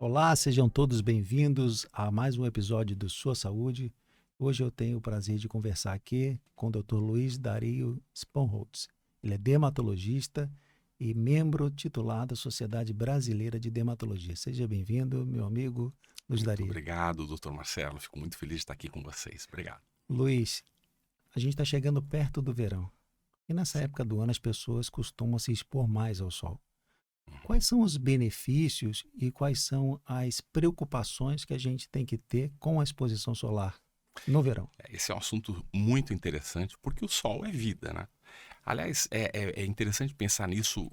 Olá, sejam todos bem-vindos a mais um episódio do Sua Saúde. Hoje eu tenho o prazer de conversar aqui com o Dr. Luiz Dario Sponholtz. Ele é dermatologista e membro titular da Sociedade Brasileira de Dermatologia. Seja bem-vindo, meu amigo Luiz Muito Dario. obrigado, doutor Marcelo. Fico muito feliz de estar aqui com vocês. Obrigado. Luiz, a gente está chegando perto do verão e nessa Sim. época do ano as pessoas costumam se expor mais ao sol. Uhum. Quais são os benefícios e quais são as preocupações que a gente tem que ter com a exposição solar no verão? Esse é um assunto muito interessante porque o sol é vida, né? Aliás, é interessante pensar nisso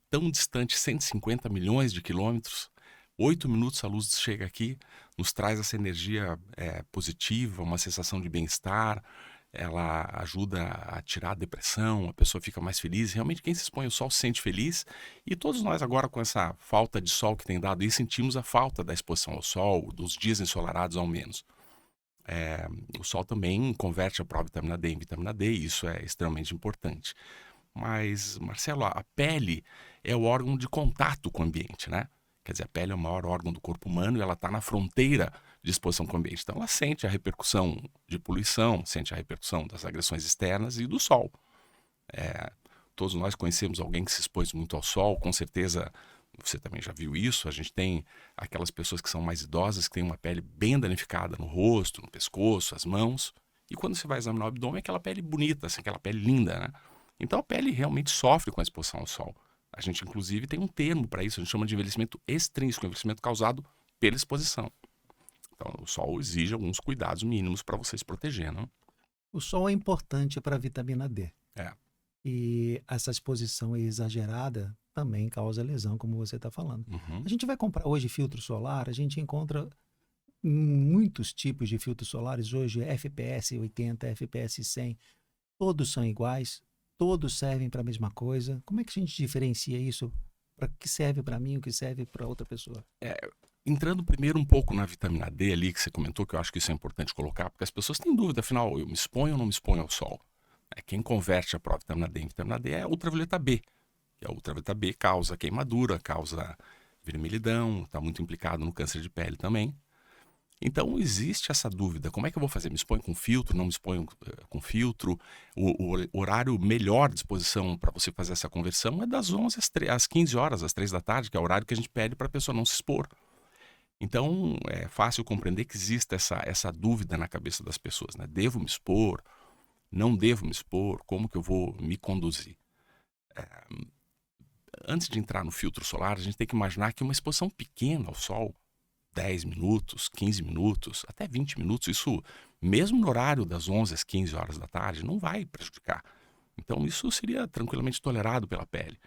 tão distante, 150 milhões de quilômetros. 8 minutos a luz chega aqui, nos traz essa energia positiva, uma sensação de bem-estar. Ela ajuda a tirar a depressão, a pessoa fica mais feliz. Realmente, quem se expõe ao sol se sente feliz. E todos nós, agora, com essa falta de sol que tem dado aí, sentimos a falta da exposição ao sol, dos dias ensolarados ao menos. É, o sol também converte a provitamina D em vitamina D, e isso é extremamente importante. Mas, Marcelo, a pele é o órgão de contato com o ambiente, né? Quer dizer, a pele é o maior órgão do corpo humano e ela está na fronteira de exposição com o ambiente. Então, ela sente a repercussão de poluição, sente a repercussão das agressões externas e do sol. É, todos nós conhecemos alguém que se expôs muito ao sol, com certeza você também já viu isso. A gente tem aquelas pessoas que são mais idosas, que têm uma pele bem danificada no rosto, no pescoço, as mãos. E quando você vai examinar o abdômen, é aquela pele bonita, assim, aquela pele linda, né? Então a pele realmente sofre com a exposição ao sol. A gente, inclusive, tem um termo para isso, a gente chama de envelhecimento extrínseco, envelhecimento causado pela exposição. Então o sol exige alguns cuidados mínimos para você se proteger, não? O sol é importante para a vitamina D É. e essa exposição exagerada também causa lesão, como você está falando. A Uhum. gente vai comprar hoje filtro solar, a gente encontra muitos tipos de filtros solares hoje, FPS 80, FPS 100, todos são iguais, todos servem para a mesma coisa. Como é que a gente diferencia isso? Para que serve para mim, o que serve para outra pessoa? É, entrando primeiro um pouco na vitamina D ali que você comentou, que eu acho que isso é importante colocar, porque as pessoas têm dúvida, afinal, eu me exponho ou não me exponho ao sol? Quem converte a provitamina D em vitamina D é a ultravioleta B. E a ultravioleta B causa queimadura, causa vermelhidão, está muito implicado no câncer de pele também. Então existe essa dúvida, como é que eu vou fazer? Me exponho com filtro, não me exponho com filtro? O horário melhor de exposição para você fazer essa conversão é das 11 às 15 horas, às 3 da tarde, que é o horário que a gente pede para a pessoa não se expor. Então, é fácil compreender que exista essa dúvida na cabeça das pessoas, né? Devo me expor? Não devo me expor? Como que eu vou me conduzir? Antes de entrar no filtro solar, a gente tem que imaginar que uma exposição pequena ao sol, 10 minutos, 15 minutos, até 20 minutos, isso mesmo no horário das 11 às 15 horas da tarde, não vai prejudicar. Então, isso seria tranquilamente tolerado pela pele.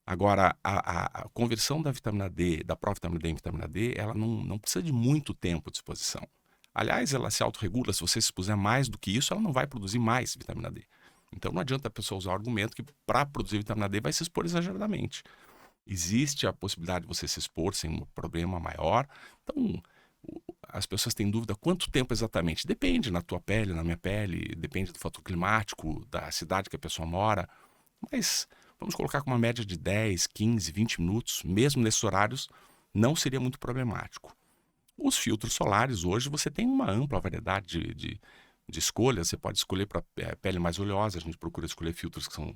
Agora, a conversão da vitamina D, da provitamina D em vitamina D, ela não precisa de muito tempo de exposição. Aliás, ela se autorregula, se você se expuser mais do que isso, ela não vai produzir mais vitamina D. Então não adianta a pessoa usar o argumento que para produzir vitamina D vai se expor exageradamente. Existe a possibilidade de você se expor sem um problema maior. Então, as pessoas têm dúvida quanto tempo exatamente. Depende na tua pele, na minha pele, depende do fator climático, da cidade que a pessoa mora. Mas vamos colocar com uma média de 10, 15, 20 minutos, mesmo nesses horários, não seria muito problemático. Os filtros solares, hoje, você tem uma ampla variedade de escolhas. Você pode escolher para pele mais oleosa, a gente procura escolher filtros que são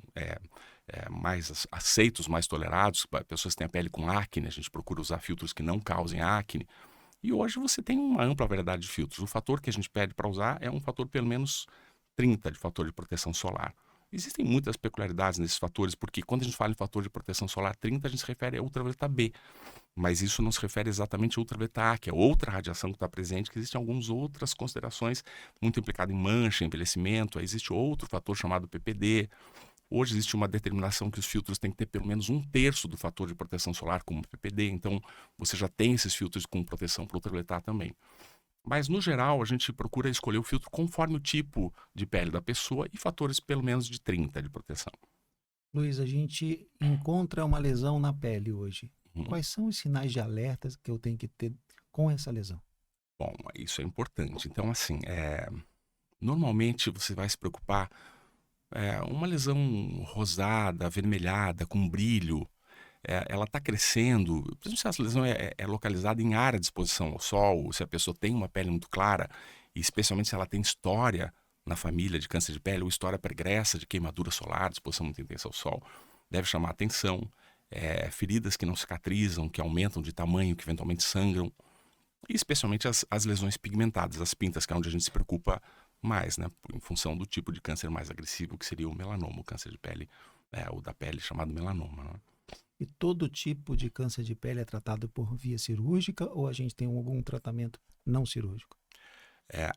mais aceitos, mais tolerados. Pessoas que têm a pele com acne, a gente procura usar filtros que não causem acne. E hoje você tem uma ampla variedade de filtros. O fator que a gente pede para usar é um fator pelo menos 30 de fator de proteção solar. Existem muitas peculiaridades nesses fatores, porque quando a gente fala em fator de proteção solar 30, a gente se refere a ultravioleta B. Mas isso não se refere exatamente a ultravioleta A, que é outra radiação que está presente, que existem algumas outras considerações muito implicadas em mancha, envelhecimento. Aí existe outro fator chamado PPD. Hoje existe uma determinação que os filtros têm que ter pelo menos um terço do fator de proteção solar como PPD, então você já tem esses filtros com proteção para ultravioleta A também. Mas, no geral, a gente procura escolher o filtro conforme o tipo de pele da pessoa e fatores pelo menos de 30 de proteção. Luiz, a gente encontra uma lesão na pele hoje. Uhum. Quais são os sinais de alerta que eu tenho que ter com essa lesão? Bom, isso é importante. Então, assim, normalmente você vai se preocupar uma lesão rosada, avermelhada, com brilho. ela está crescendo, principalmente se essa lesão é localizada em área de exposição ao sol, se a pessoa tem uma pele muito clara, e especialmente se ela tem história na família de câncer de pele ou história pregressa de queimadura solar, de exposição muito intensa ao sol, deve chamar atenção. Feridas que não cicatrizam, que aumentam de tamanho, que eventualmente sangram, e especialmente as lesões pigmentadas, as pintas, que é onde a gente se preocupa mais, né, em função do tipo de câncer mais agressivo, que seria o melanoma, o câncer de pele, o da pele chamado melanoma, né? E todo tipo de câncer de pele é tratado por via cirúrgica ou a gente tem algum tratamento não cirúrgico?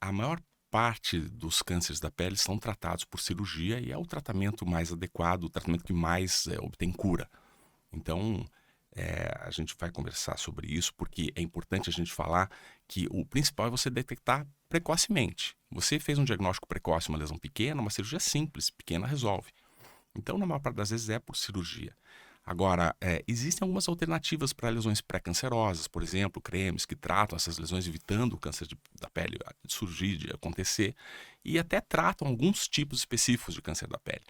A maior parte dos cânceres da pele são tratados por cirurgia e é o tratamento mais adequado, o tratamento que mais obtém cura. Então, a gente vai conversar sobre isso porque é importante a gente falar que o principal é você detectar precocemente. Você fez um diagnóstico precoce, uma lesão pequena, uma cirurgia simples, pequena resolve. Então, na maior parte das vezes é por cirurgia. Agora, existem algumas alternativas para lesões pré-cancerosas, por exemplo, cremes que tratam essas lesões, evitando o câncer da pele de surgir, de acontecer, e até tratam alguns tipos específicos de câncer da pele.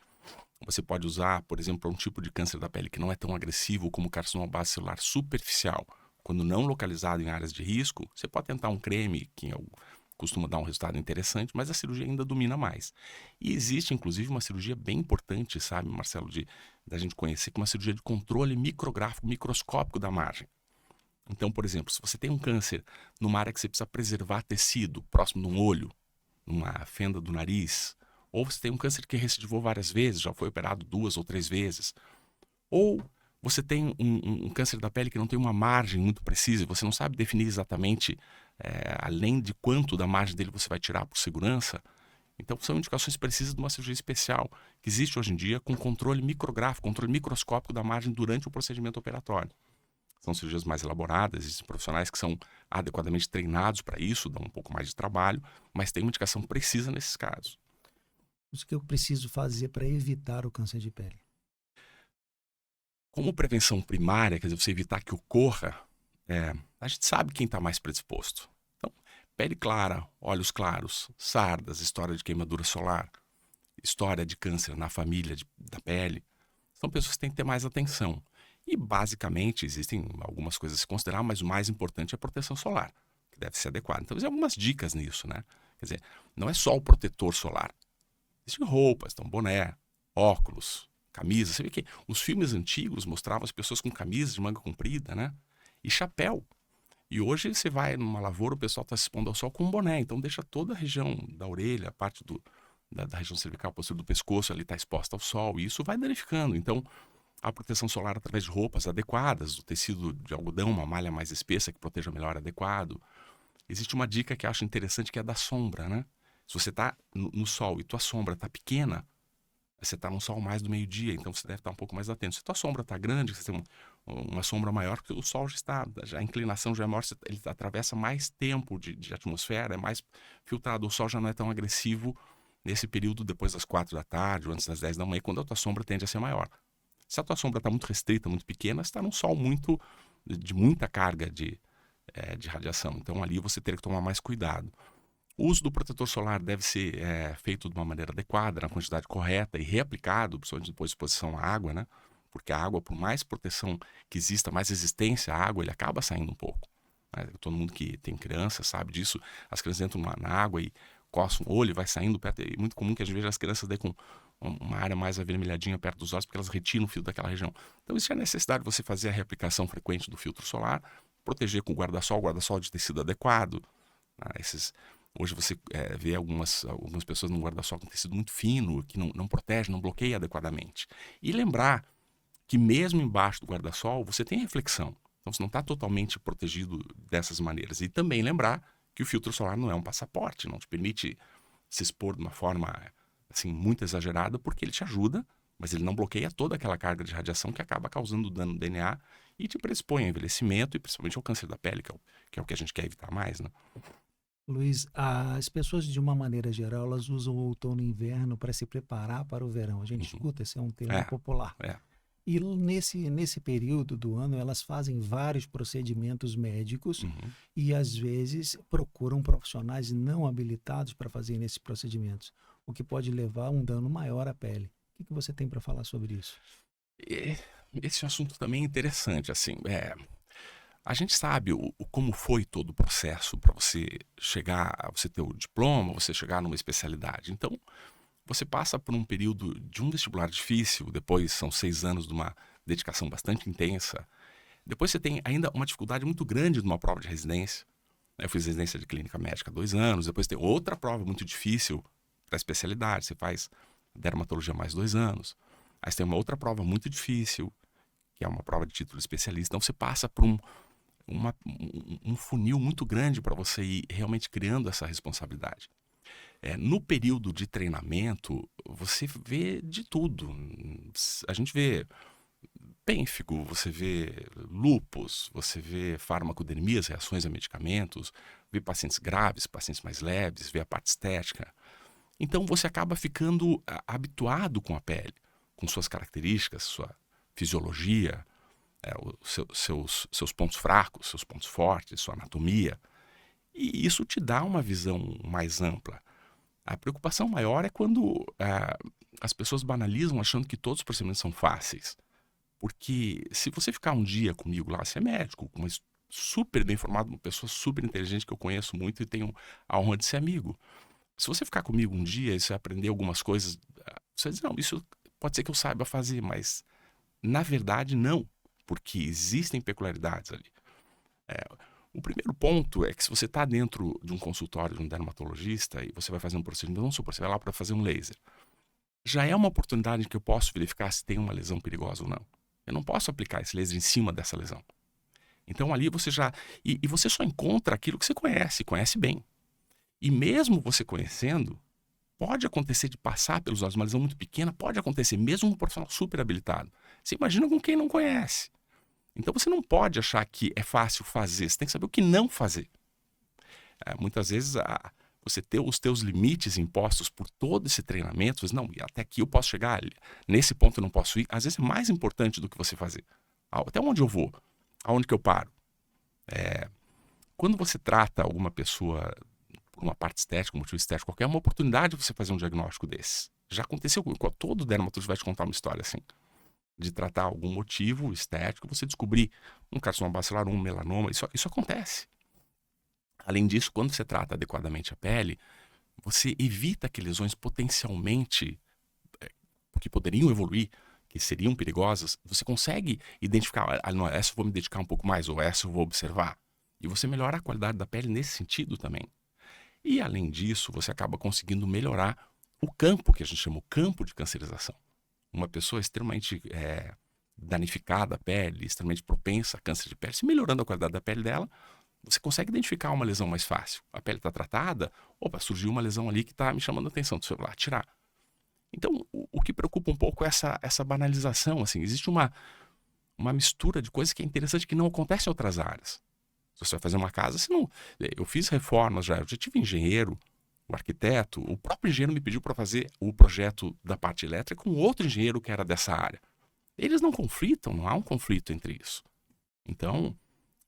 Você pode usar, por exemplo, para um tipo de câncer da pele que não é tão agressivo como o carcinoma base celular superficial. Quando não localizado em áreas de risco, você pode tentar um creme que costuma dar um resultado interessante, mas a cirurgia ainda domina mais. E existe, inclusive, uma cirurgia bem importante, sabe, Marcelo, da gente conhecer, que é uma cirurgia de controle micrográfico, microscópico da margem. Então, por exemplo, se você tem um câncer numa área que você precisa preservar tecido, próximo de um olho, numa fenda do nariz, ou você tem um câncer que recidivou várias vezes, já foi operado 2 ou 3 vezes, ou você tem um câncer da pele que não tem uma margem muito precisa, você não sabe definir exatamente além de quanto da margem dele você vai tirar por segurança. Então são indicações precisas de uma cirurgia especial que existe hoje em dia com controle micrográfico, controle microscópico da margem durante o procedimento operatório. São cirurgias mais elaboradas, existem profissionais que são adequadamente treinados para isso, dão um pouco mais de trabalho, mas tem uma indicação precisa nesses casos. O que eu preciso fazer para evitar o câncer de pele? Como prevenção primária, quer dizer, você evitar que ocorra, a gente sabe quem está mais predisposto. Então, pele clara, olhos claros, sardas, história de queimadura solar, história de câncer na família da pele, são pessoas que têm que ter mais atenção. E, basicamente, existem algumas coisas a se considerar, mas o mais importante é a proteção solar, que deve ser adequada. Então, existem algumas dicas nisso, né? Quer dizer, não é só o protetor solar. Existem roupas, então boné, óculos, camisa. Você vê que os filmes antigos mostravam as pessoas com camisas de manga comprida, né? E chapéu. E hoje você vai numa lavoura, o pessoal está se expondo ao sol com um boné. Então deixa toda a região da orelha, a parte da região cervical, a postura do pescoço ali está exposta ao sol. E isso vai danificando. Então a proteção solar através de roupas adequadas, o tecido de algodão, uma malha mais espessa que proteja melhor adequado. Existe uma dica que eu acho interessante que é da sombra, né? Se você está no sol e tua sombra está pequena, você está no sol mais do meio-dia, então você deve estar um pouco mais atento. Se tua sombra está grande, você tem uma sombra maior, porque o sol a inclinação já é maior, ele atravessa mais tempo de atmosfera, é mais filtrado, o sol já não é tão agressivo nesse período depois das 4 da tarde ou antes das 10 da manhã, quando a tua sombra tende a ser maior. Se a tua sombra está muito restrita, muito pequena, você está num sol de muita carga de radiação. Então ali você teria que tomar mais cuidado. O uso do protetor solar deve ser feito de uma maneira adequada, na quantidade correta e reaplicado, principalmente depois de exposição à água, né? Porque a água, por mais proteção que exista, mais resistência à água, ele acaba saindo um pouco. Né? Todo mundo que tem criança sabe disso. As crianças entram na água e coçam o olho e vai saindo perto. É muito comum que a gente veja as crianças daí com uma área mais avermelhadinha perto dos olhos, porque elas retiram o fio daquela região. Então, existe a necessidade de você fazer a reaplicação frequente do filtro solar, proteger com guarda-sol de tecido adequado. Né? Hoje você vê algumas pessoas num guarda-sol com tecido muito fino, que não protege, não bloqueia adequadamente. E lembrar que mesmo embaixo do guarda-sol você tem reflexão. Então você não está totalmente protegido dessas maneiras. E também lembrar que o filtro solar não é um passaporte, não te permite se expor de uma forma assim, muito exagerada, porque ele te ajuda, mas ele não bloqueia toda aquela carga de radiação que acaba causando dano no DNA e te predispõe ao envelhecimento e principalmente ao câncer da pele, que é o que a gente quer evitar mais, né? Luiz, as pessoas de uma maneira geral, elas usam o outono e inverno para se preparar para o verão. A gente escuta, esse é um termo popular. E nesse período do ano, elas fazem vários procedimentos médicos e, às vezes, procuram profissionais não habilitados para fazer esses procedimentos, o que pode levar a um dano maior à pele. O que você tem para falar sobre isso? esse é um assunto também interessante, assim, a gente sabe como foi todo o processo para você chegar, você ter o diploma, você chegar numa especialidade. Então, você passa por um período de um vestibular difícil, depois são 6 anos de uma dedicação bastante intensa. Depois você tem ainda uma dificuldade muito grande de uma prova de residência. Eu fiz residência de clínica médica há 2 anos, depois tem outra prova muito difícil para a especialidade, você faz dermatologia mais 2 anos. Aí você tem uma outra prova muito difícil, que é uma prova de título de especialista. Então você passa por um funil muito grande para você ir realmente criando essa responsabilidade. No período de treinamento, você vê de tudo. A gente vê pênfigo, você vê lúpus, você vê farmacodermias, reações a medicamentos, vê pacientes graves, pacientes mais leves, vê a parte estética. Então você acaba ficando habituado com a pele, com suas características, sua fisiologia, seus pontos fracos, seus pontos fortes, sua anatomia. E isso te dá uma visão mais ampla. A preocupação maior é quando as pessoas banalizam achando que todos os procedimentos são fáceis. Porque se você ficar um dia comigo lá, você é médico, super bem formado, uma pessoa super inteligente que eu conheço muito e tenho a honra de ser amigo. Se você ficar comigo um dia e você aprender algumas coisas, você vai dizer, não, isso pode ser que eu saiba fazer, mas na verdade não, porque existem peculiaridades ali. O primeiro ponto é que se você está dentro de um consultório de um dermatologista e você vai fazer um procedimento, vamos supor, você vai lá para fazer um laser, já é uma oportunidade em que eu posso verificar se tem uma lesão perigosa ou não. Eu não posso aplicar esse laser em cima dessa lesão. Então ali você já... E você só encontra aquilo que você conhece bem. E mesmo você conhecendo, pode acontecer de passar pelos olhos, uma lesão muito pequena, pode acontecer, mesmo um profissional super habilitado. Você imagina com quem não conhece. Então você não pode achar que é fácil fazer, você tem que saber o que não fazer. Muitas vezes você ter os teus limites impostos por todo esse treinamento, você diz, não, até aqui eu posso chegar, nesse ponto eu não posso ir, às vezes é mais importante do que você fazer. Até onde eu vou? Aonde que eu paro? Quando você trata alguma pessoa por uma parte estética, um motivo estético qualquer, é uma oportunidade de você fazer um diagnóstico desse. Já aconteceu com todo dermatologista vai te contar uma história assim. De tratar algum motivo estético, você descobrir um carcinoma bacilar, um melanoma, isso acontece. Além disso, quando você trata adequadamente a pele, você evita que lesões potencialmente que poderiam evoluir, que seriam perigosas, você consegue identificar, não, essa eu vou me dedicar um pouco mais, ou essa eu vou observar. E você melhora a qualidade da pele nesse sentido também. E além disso, você acaba conseguindo melhorar o campo, que a gente chama o campo de cancerização. Uma pessoa extremamente danificada a pele, extremamente propensa a câncer de pele, se melhorando a qualidade da pele dela, você consegue identificar uma lesão mais fácil. A pele está tratada, opa, surgiu uma lesão ali que está me chamando a atenção, deixa eu lá tirar. Então, o que preocupa um pouco é essa banalização. Assim, existe uma mistura de coisas que é interessante que não acontece em outras áreas. Se você vai fazer uma casa, eu fiz reformas já, eu já tive engenheiro, o arquiteto, o próprio engenheiro me pediu para fazer o projeto da parte elétrica com outro engenheiro que era dessa área. Eles não conflitam, não há um conflito entre isso. Então,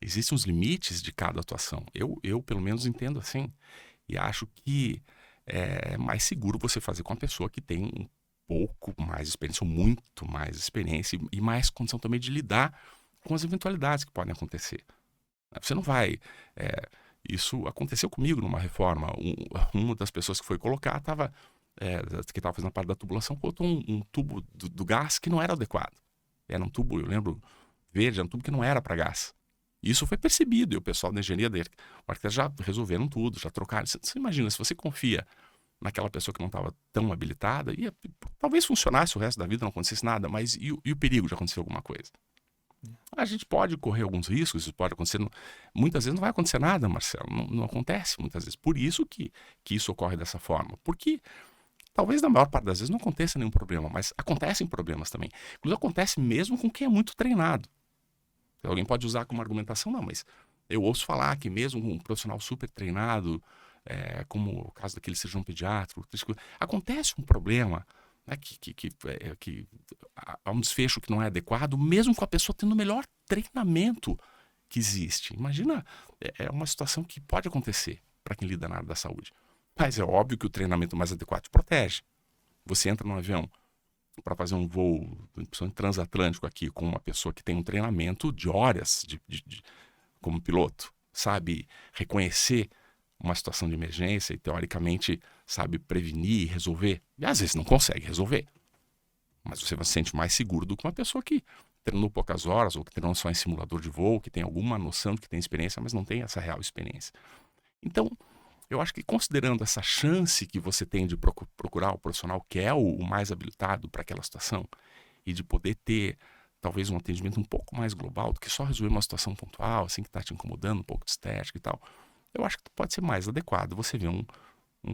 existem os limites de cada atuação. Eu pelo menos entendo assim. E acho que é mais seguro você fazer com uma pessoa que tem um pouco mais experiência, ou muito mais experiência e mais condição também de lidar com as eventualidades que podem acontecer. Você não vai... Isso aconteceu comigo numa reforma. Uma das pessoas que foi colocar que estava fazendo a parte da tubulação, botou um tubo do gás que não era adequado. Era um tubo, eu lembro, verde, era um tubo que não era para gás. Isso foi percebido e o pessoal da engenharia dele, o arquiteto já resolveram tudo, já trocaram. Você imagina, se você confia naquela pessoa que não estava tão habilitada, talvez funcionasse o resto da vida, não acontecesse nada, mas e o perigo de acontecer alguma coisa? A gente pode correr alguns riscos, isso pode acontecer. Muitas vezes não vai acontecer nada, Marcelo. Não acontece muitas vezes. Por isso que isso ocorre dessa forma. Porque talvez na maior parte das vezes não aconteça nenhum problema, mas acontecem problemas também. Inclusive acontece mesmo com quem é muito treinado. Alguém pode usar como argumentação, não, mas eu ouço falar que mesmo um profissional super treinado, como o caso daquele cirurgião pediátrico, acontece um problema, né, que há um desfecho que não é adequado, mesmo com a pessoa tendo o melhor treinamento que existe. Imagina, é uma situação que pode acontecer para quem lida na área da saúde. Mas é óbvio que o treinamento mais adequado te protege. Você entra num avião, para fazer um voo transatlântico aqui com uma pessoa que tem um treinamento de horas como piloto, sabe reconhecer uma situação de emergência e, teoricamente, sabe prevenir e resolver. E às vezes não consegue resolver. Mas você se sente mais seguro do que uma pessoa que treinou poucas horas ou que treinou só em simulador de voo, que tem alguma noção, que tem experiência, mas não tem essa real experiência. Então, eu acho que considerando essa chance que você tem de procurar o profissional que é o mais habilitado para aquela situação e de poder ter talvez um atendimento um pouco mais global do que só resolver uma situação pontual, assim, que está te incomodando, um pouco de estética e tal, eu acho que pode ser mais adequado você ver um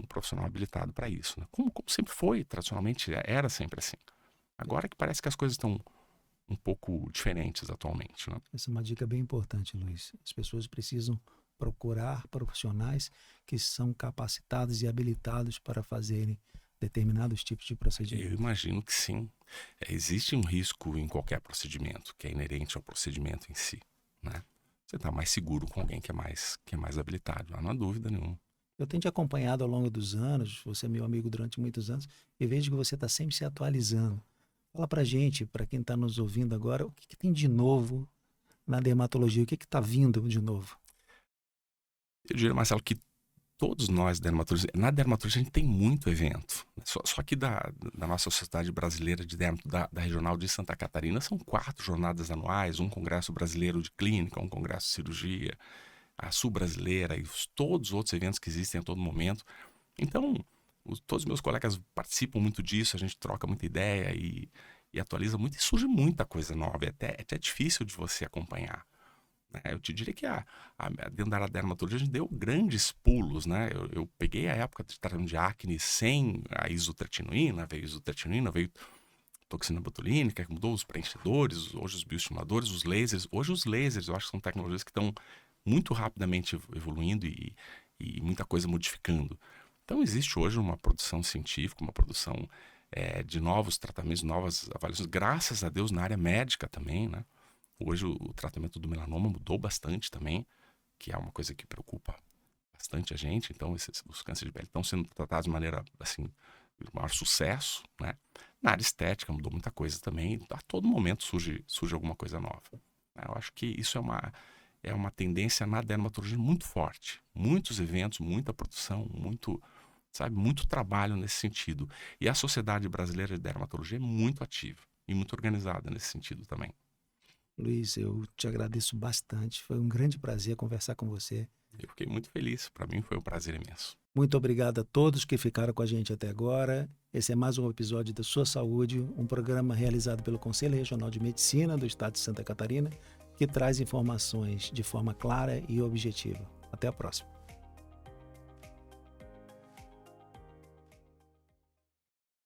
profissional habilitado para isso, né? Como sempre foi, tradicionalmente, era sempre assim. Agora que parece que as coisas estão um pouco diferentes atualmente, né? Essa é uma dica bem importante, Luiz. As pessoas precisam procurar profissionais que são capacitados e habilitados para fazerem determinados tipos de Eu procedimentos. imagino que sim. Existe um risco em qualquer procedimento, que é inerente ao procedimento em si, né? Você está mais seguro com alguém que é mais habilitado, não há dúvida nenhuma. Eu tenho te acompanhado ao longo dos anos, você é meu amigo durante muitos anos, e vejo que você está sempre se atualizando. Fala pra gente, para quem está nos ouvindo agora, o que tem de novo na dermatologia? O que está vindo de novo? Eu diria, Marcelo, que todos nós na dermatologia a gente tem muito evento. Só que da nossa Sociedade Brasileira de Dermato, da Regional de Santa Catarina, são 4 jornadas anuais, um congresso brasileiro de clínica, um congresso de cirurgia, a Sul Brasileira e todos os outros eventos que existem a todo momento. Então, todos os meus colegas participam muito disso, a gente troca muita ideia e atualiza muito, e surge muita coisa nova, é até difícil de você acompanhar. Eu te diria que dentro da dermatologia a gente deu grandes pulos, né? Eu peguei a época de tratamento de acne sem a isotretinoína, veio toxina botulínica, que mudou os preenchedores, hoje os bioestimuladores, os lasers. Hoje os lasers eu acho que são tecnologias que estão muito rapidamente evoluindo e muita coisa modificando. Então existe hoje uma produção científica, uma produção de novos tratamentos, novas avaliações, graças a Deus na área médica também, né? Hoje o tratamento do melanoma mudou bastante também, que é uma coisa que preocupa bastante a gente. Então, os cânceres de pele estão sendo tratados de maneira, assim, de maior sucesso, né? Na área estética mudou muita coisa também. A todo momento surge alguma coisa nova. Eu acho que isso é uma tendência na dermatologia muito forte. Muitos eventos, muita produção, muito trabalho nesse sentido. E a Sociedade Brasileira de Dermatologia é muito ativa e muito organizada nesse sentido também. Luiz, eu te agradeço bastante. Foi um grande prazer conversar com você. Eu fiquei muito feliz. Para mim foi um prazer imenso. Muito obrigado a todos que ficaram com a gente até agora. Esse é mais um episódio da Sua Saúde, um programa realizado pelo Conselho Regional de Medicina do Estado de Santa Catarina, que traz informações de forma clara e objetiva. Até a próxima.